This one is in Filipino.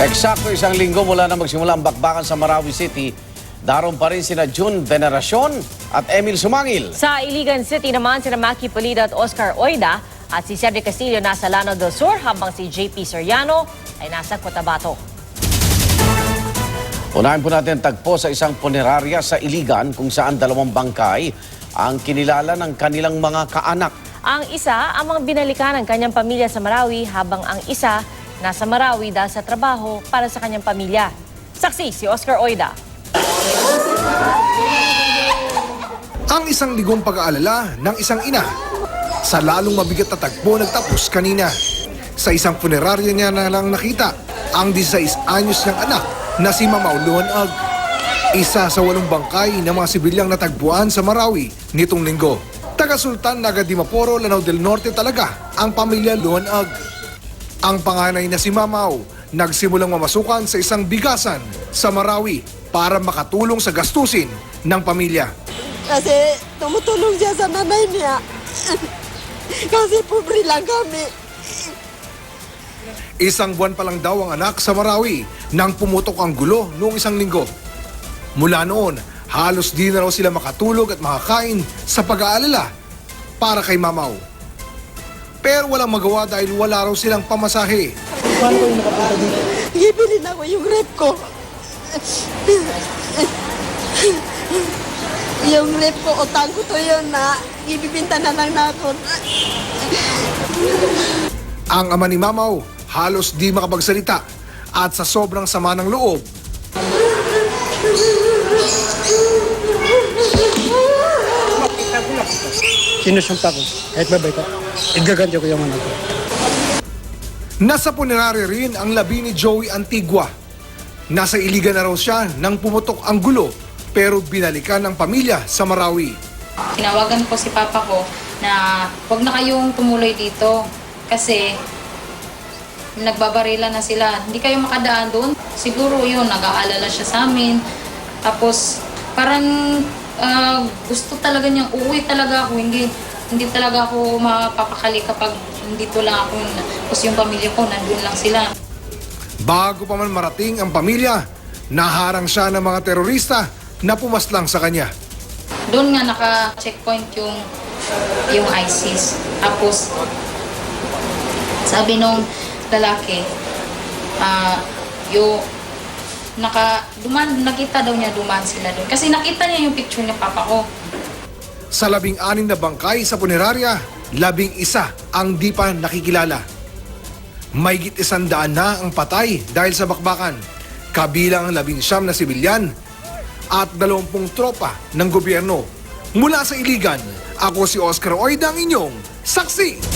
Eksakto isang linggo mula na magsimula ang bakbakan sa Marawi City, daron pa rin sina June Veneracion at Emil Sumangil. Sa Iligan City naman, sina Maki Polida at Oscar Oida at si Cedric Castillo nasa Lanao del Sur habang si JP Soriano ay nasa Cotabato. Unahin po natin tagpo sa isang punerarya sa Iligan kung saan dalawang bangkay ang kinilala ng kanilang mga kaanak. Ang isa, ang mga binalikan ng kanyang pamilya sa Marawi habang ang isa nasa Marawi dahil sa trabaho para sa kanyang pamilya. Saksi si Oscar Oida. Ang isang ligong pag-aalala ng isang ina sa lalong mabigat na tagpo nagtapos kanina. Sa isang punerarya niya na lang nakita ang 16 anyos niyang anak na si Mamaw Luanag. Isa sa 8 bangkay ng mga sibilyang natagpuan sa Marawi nitong linggo. Taga Sultan Naga Dimaporo, Lanao del Norte talaga ang pamilya Luanag. Ang panganay na si Mamaw nagsimulang mamasukan sa isang bigasan sa Marawi para makatulong sa gastusin ng pamilya. Kasi tumutulong siya sa nanay niya. Kasi pobre lang kami. Isang buwan pa lang daw ang anak sa Marawi nang pumutok ang gulo noong isang linggo. Mula noon, halos di na raw sila makatulog at makakain sa pag-aalala para kay Mamaw. Pero walang magawa dahil wala raw silang pamasahe. Paano kayo nakapunta dito? Ibili na ko yung rep ko. Yung rep ko, utang ko to yun na ibibinta na lang natin. Ang ama ni Mamaw halos di makapagsalita at sa sobrang sama ng loob, Sinusumpa ko, kahit babay ko, igaganti ko yung anak ko. nasa punerarya rin ang labi ni Joey Antigua. Nasa Iligan na raw siya nang pumutok ang gulo pero binalikan ng pamilya sa Marawi. Tinawagan ko si papa ko na huwag na kayong tumuloy dito kasi nagbabarila na sila. Hindi kayo makadaan doon. Siguro yun, nag-aalala siya sa amin. Tapos parang gusto talaga niyang uuwi talaga ako. Hindi talaga ako mapapakali kapag dito lang ako. Tapos yung pamilya ko, nandun lang sila. Bago pa man marating ang pamilya, naharang siya ng mga terorista na pumaslang sa kanya. Doon nga naka-checkpoint yung ISIS. Tapos sabi nung lalaki, nakita daw niya dumaan sila doon. Kasi nakita niya yung picture ng papa ko. Sa 16 na bangkay sa punerarya, 11 ang di pa nakikilala. Mahigit 100 na ang patay dahil sa bakbakan, kabilang ang 19 na sibilyan at 20 tropa ng gobyerno. Mula sa Iligan, ako si Oscar Oida, ang inyong saksi.